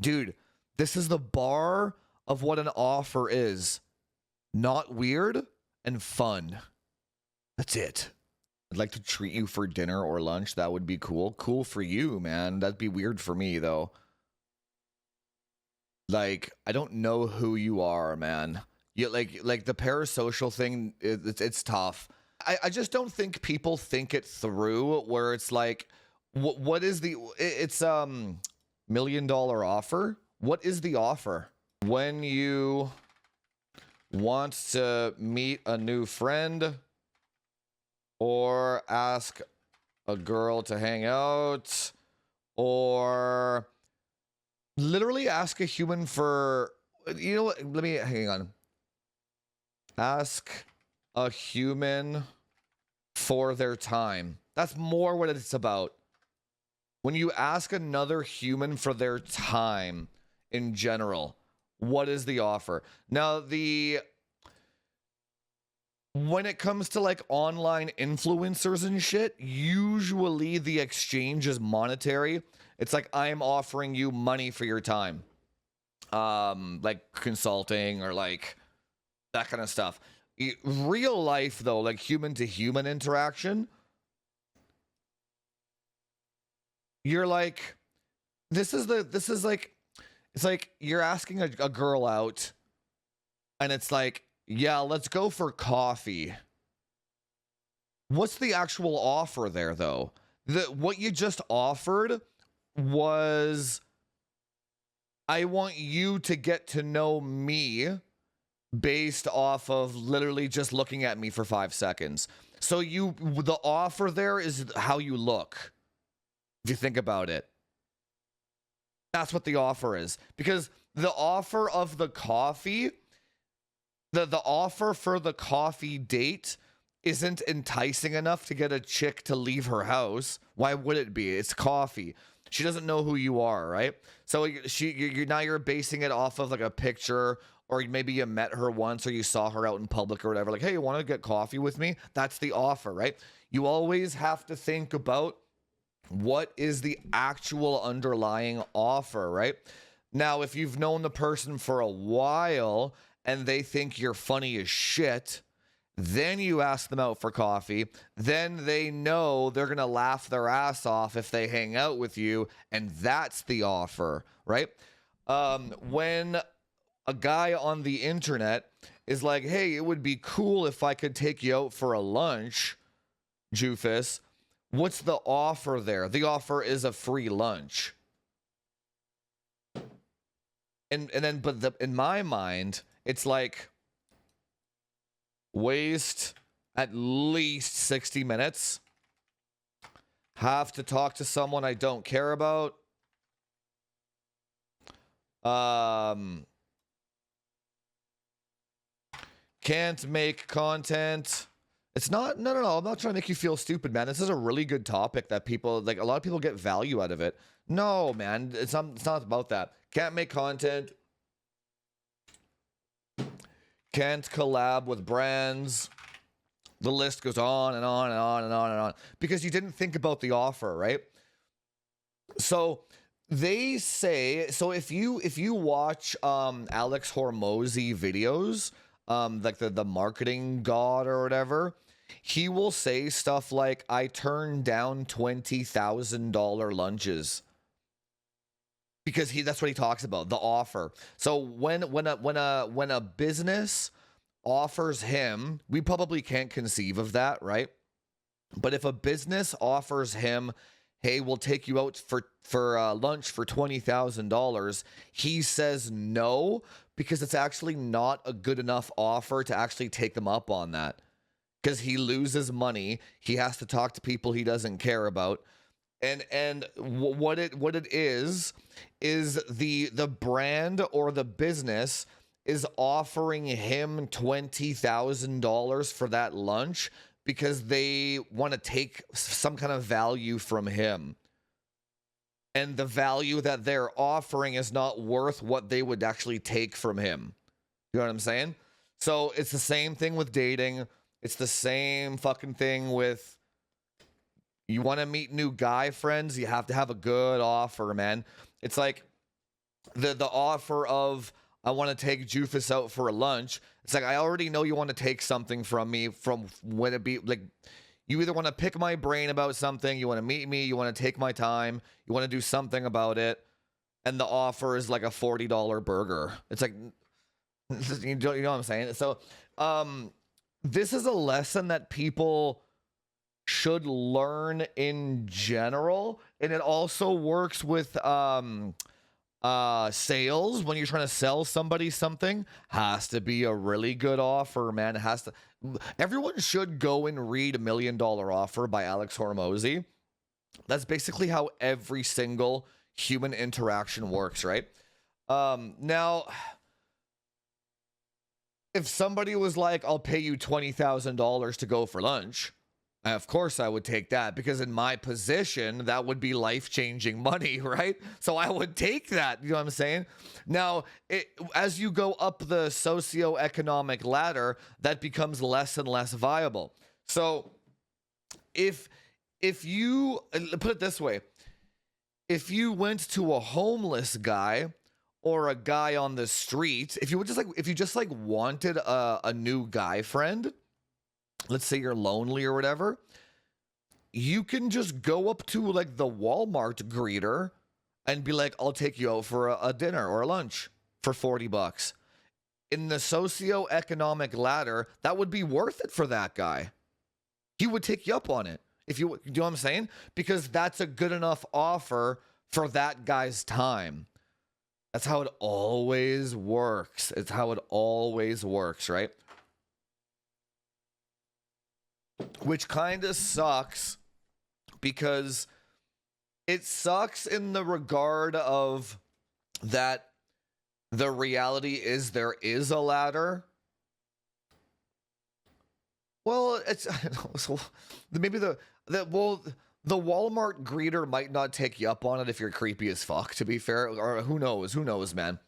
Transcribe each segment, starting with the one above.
Dude, this is the bar of what an offer is. Not weird and fun. That's it. I'd like to treat you for dinner or lunch. That would be cool. Cool for you, man. That'd be weird for me, though. Like, I don't know who you are, man. You like the parasocial thing, it's tough. I just don't think people think it through where it's like, what is the, it's $1 million offer? What is the offer? When you want to meet a new friend or ask a girl to hang out or literally ask a human for, you know what, let me, hang on. Ask a human for their time. That's more what it's about. When you ask another human for their time in general, what is the offer? Now, when it comes to like online influencers and shit, usually the exchange is monetary. It's like, I'm offering you money for your time. Like consulting or like that kind of stuff. Real life though, like human to human interaction, you're like, this is like, it's like you're asking a girl out and it's like, yeah, let's go for coffee. What's the actual offer there though? What you just offered was, I want you to get to know me based off of literally just looking at me for 5 seconds. So the offer there is how you look. If you think about it, that's what the offer is. Because the offer of the coffee, the offer for the coffee date isn't enticing enough to get a chick to leave her house. Why would it be? It's coffee. She doesn't know who you are, right? So you're basing it off of like a picture, or maybe you met her once or you saw her out in public or whatever. Like, hey, you want to get coffee with me? That's the offer, right? You always have to think about what is the actual underlying offer, right? Now, if you've known the person for a while and they think you're funny as shit, then you ask them out for coffee. Then they know they're going to laugh their ass off if they hang out with you. And that's the offer, right? When a guy on the internet is like, hey, it would be cool if I could take you out for a lunch, Jufus. What's the offer there? The offer is a free lunch. And then, but in my mind, it's like, waste at least 60 minutes. Have to talk to someone I don't care about. Can't make content. It's not, no. I'm not trying to make you feel stupid, man. This is a really good topic that people, like a lot of people get value out of it. No, man, it's not about that. Can't make content. Can't collab with brands. The list goes on and on and on and on and on because you didn't think about the offer, right? So they say, so if you watch Alex Hormozy videos, like the marketing god or whatever, he will say stuff like, I turned down $20,000 lunches. Because that's what he talks about, the offer. So when a business offers him, we probably can't conceive of that, right? But if a business offers him, hey, we'll take you out for lunch for $20,000, he says no because it's actually not a good enough offer to actually take them up on that. Because he loses money, he has to talk to people he doesn't care about. And what it is the brand or the business is offering him $20,000 for that lunch because they want to take some kind of value from him. And the value that they're offering is not worth what they would actually take from him. You know what I'm saying? So it's the same thing with dating. It's the same fucking thing with, you want to meet new guy friends, you have to have a good offer, man. It's like, the offer of I want to take Jufus out for a lunch. It's like I already know you want to take something from me from when it be like you either want to pick my brain about something, you want to meet me, you want to take my time, you want to do something about it, and the offer is like a $40 burger. It's like you know what I'm saying? So this is a lesson that people should learn in general, and it also works with sales. When you're trying to sell somebody something, has to be a really good offer, man. It has to. Everyone should go and read $1 Million Offer by Alex Hormozy. That's basically how every single human interaction works, right? Now, if somebody was like, I'll pay you $20,000 to go for lunch, of course I would take that, because in my position, that would be life-changing money, right? So I would take that, you know what I'm saying? Now, as you go up the socioeconomic ladder, that becomes less and less viable. So if you, put it this way, if you went to a homeless guy or a guy on the street, if you just wanted a new guy friend, let's say you're lonely or whatever, you can just go up to like the Walmart greeter and be like, I'll take you out for a dinner or a lunch for $40. In the socioeconomic ladder, that would be worth it for that guy. He would take you up on it. If you know what I'm saying? Because that's a good enough offer for that guy's time. That's how it always works. It's how it always works, right? Which kind of sucks, because it sucks in the regard of that the reality is there is a ladder. Well, it's so maybe the Walmart greeter might not take you up on it if you're creepy as fuck, to be fair, or who knows, man.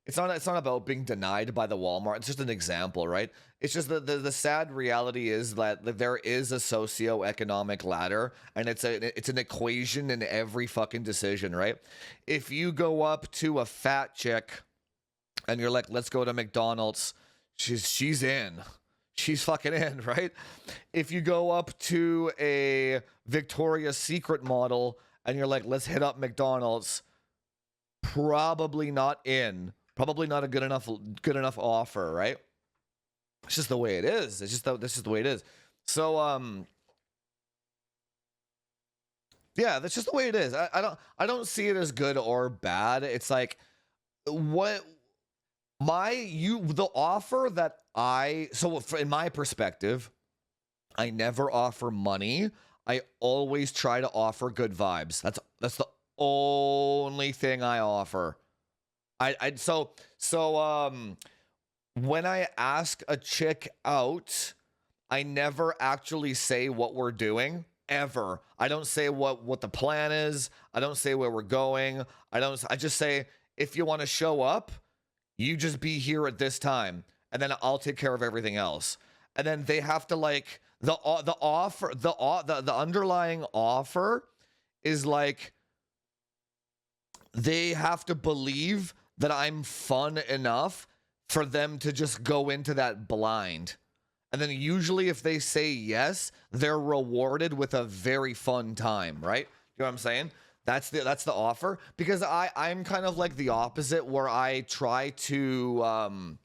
It's not about being denied by the Walmart. It's just an example, right? It's just the sad reality is that there is a socioeconomic ladder, and it's an equation in every fucking decision, right? If you go up to a fat chick and you're like, let's go to McDonald's, she's in. She's fucking in, right? If you go up to a Victoria's Secret model and you're like, let's hit up McDonald's, probably not in. Probably not a good enough offer, right? It's just the way it is. This is the way it is. So yeah, that's just the way it is. I don't see it as good or bad. It's like the offer that in my perspective, I never offer money. I always try to offer good vibes. That's the only thing I offer. When I ask a chick out, I never actually say what we're doing, ever. I don't say what the plan is. I don't say where we're going. I just say, if you want to show up, you just be here at this time, and then I'll take care of everything else. And then they have to like the underlying offer is like, they have to believe that I'm fun enough for them to just go into that blind. And then usually if they say yes, they're rewarded with a very fun time, right? You know what I'm saying? That's the offer. Because I'm kind of like the opposite, where I try to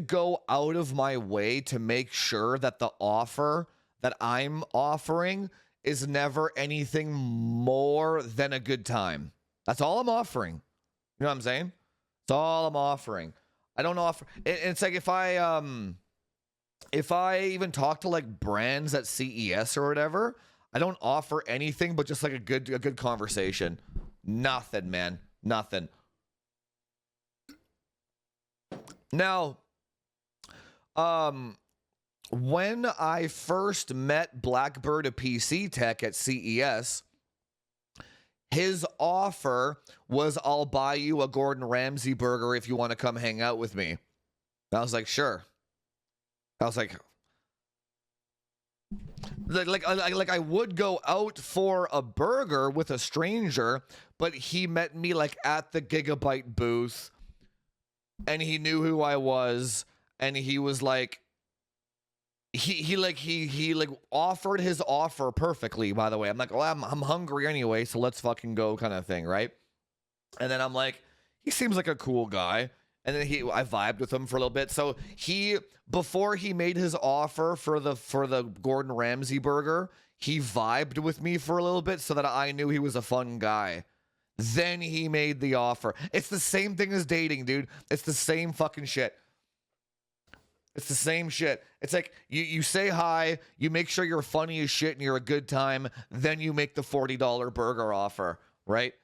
go out of my way to make sure that the offer that I'm offering is never anything more than a good time. That's all I'm offering. You know what I'm saying? That's all I'm offering. I don't offer. It's like if I even talk to like brands at CES or whatever, I don't offer anything but just like a good conversation. Nothing, man. Nothing. Now, when I first met Blackbird of PC Tech at CES, his offer was, I'll buy you a Gordon Ramsay burger if you want to come hang out with me. And I was like, sure. I was like, like I would go out for a burger with a stranger, but he met me like at the Gigabyte booth, and he knew who I was, and he was like, he like offered his offer perfectly. By the way, I'm like, well, I'm hungry anyway, so let's fucking go, kind of thing, right? And then I'm like, he seems like a cool guy. And then I vibed with him for a little bit. So before he made his offer for the Gordon Ramsay burger, he vibed with me for a little bit so that I knew he was a fun guy. Then he made the offer. It's the same thing as dating, dude. It's the same fucking shit. It's the same shit. It's like you say hi, you make sure you're funny as shit and you're a good time, then you make the $40 burger offer, right?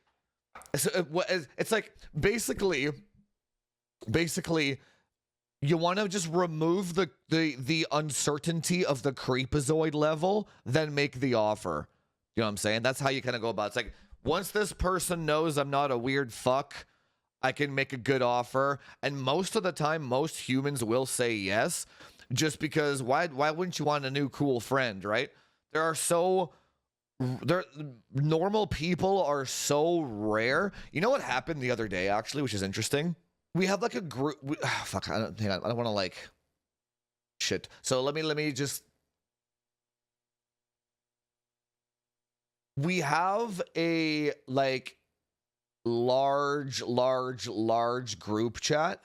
It's like basically you want to just remove the uncertainty of the creepazoid level, then make the offer. You know what I'm saying? That's how you kind of go about it. It's like, once this person knows I'm not a weird fuck, I can make a good offer. And most of the time, most humans will say yes, just because why wouldn't you want a new cool friend, right? Normal people are so rare. You know what happened the other day, actually, which is interesting? We have like a group. Fuck, hang on. I don't want to like shit. So let me just. We have a like large group chat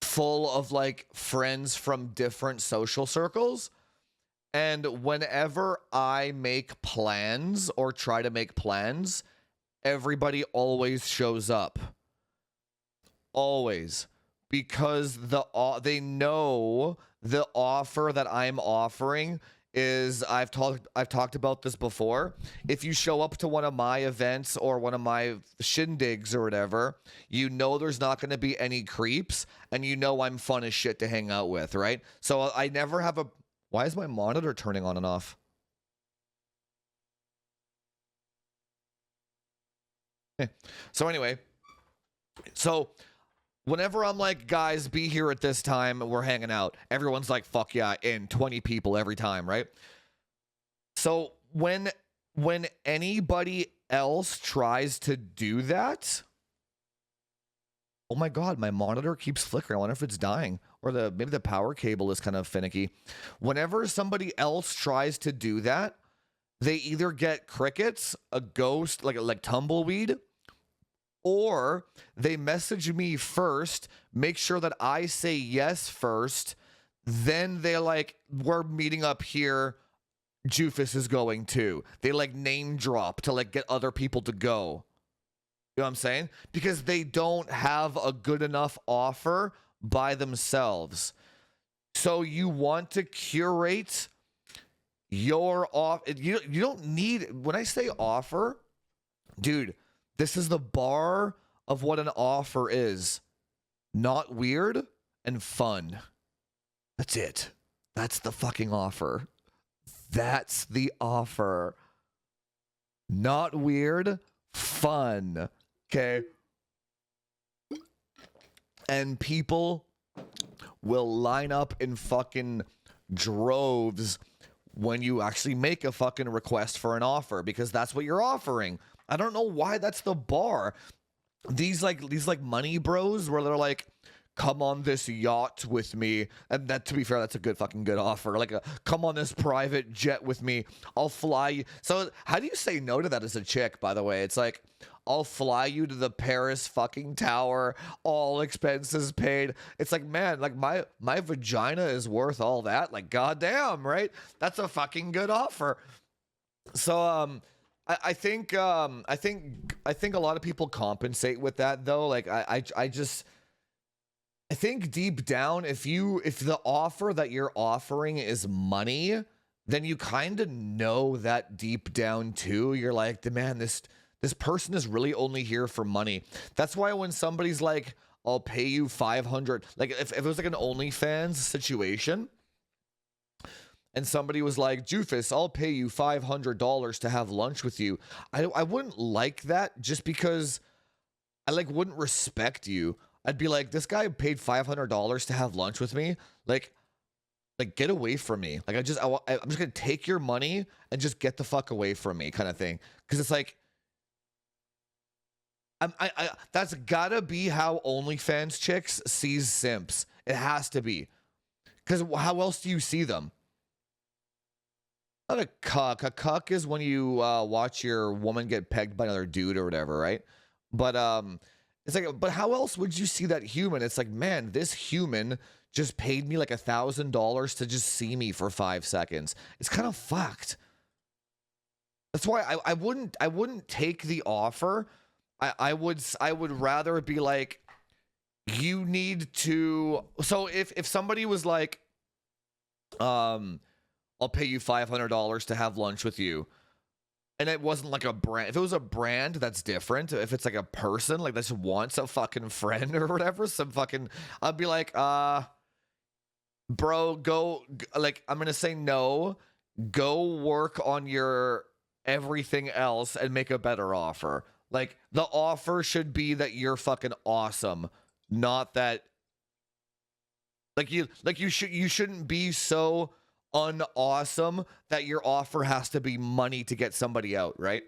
full of like friends from different social circles. And whenever I make plans or try to make plans, everybody always shows up. Always, because they know the offer that I'm offering is, I've talked about this before. If you show up to one of my events or one of my shindigs or whatever, you know there's not going to be any creeps, and you know I'm fun as shit to hang out with, right? So I never have a. Why is my monitor turning on and off? So anyway, whenever I'm like, guys, be here at this time, we're hanging out, everyone's like, fuck yeah, in 20 people every time, right? So when anybody else tries to do that, oh my god, my monitor keeps flickering. I wonder if it's dying, or maybe the power cable is kind of finicky. Whenever somebody else tries to do that, they either get crickets, a ghost, like tumbleweed, or they message me first, make sure that I say yes first, then they're like, we're meeting up here, Jufus is going too. They like name drop to like get other people to go. You know what I'm saying? Because they don't have a good enough offer by themselves. So you want to curate your offer. You don't need, when I say offer, dude, this is the bar of what an offer is. Not weird and fun. That's it. That's the fucking offer. That's the offer. Not weird, fun. Okay? And people will line up in fucking droves when you actually make a fucking request for an offer, because that's what you're offering. I don't know why that's the bar. These money bros where they're like, come on this yacht with me, and that, to be fair, that's a fucking good offer. Like, come on this private jet with me, I'll fly you. So how do you say no to that as a chick, by the way? It's like, I'll fly you to the Paris fucking tower, all expenses paid. It's like, man, like my vagina is worth all that. Like, goddamn, right? That's a fucking good offer. So I think a lot of people compensate with that though. Like I think deep down, if the offer that you're offering is money, then you kind of know that deep down too. You're like, man, this person is really only here for money. That's why when somebody's like, I'll pay you 500, like if it was like an OnlyFans situation, and somebody was like, Jufus, I'll pay you $500 to have lunch with you, I wouldn't like that, just because I like wouldn't respect you. I'd be like, this guy paid $500 to have lunch with me. Like like get away from me. Like I'm just gonna take your money and just get the fuck away from me, kind of thing. Because it's like that's gotta be how OnlyFans chicks sees simps. It has to be. Because how else do you see them? Not a cuck. A cuck is when you watch your woman get pegged by another dude or whatever, right? But it's like, but how else would you see that human? It's like, man, this human just paid me like $1,000 to just see me for 5 seconds. It's kind of fucked. That's why I wouldn't take the offer. I would rather be like, you need to. So if somebody was like, I'll pay you $500 to have lunch with you, and it wasn't like a brand. If it was a brand, that's different. If it's like a person, like that just wants a fucking friend or whatever, some fucking, I'd be like, bro, go. Like, I'm gonna say no. Go work on your everything else and make a better offer. Like, the offer should be that you're fucking awesome, not that. Like you shouldn't be so unawesome that your offer has to be money to get somebody out, right?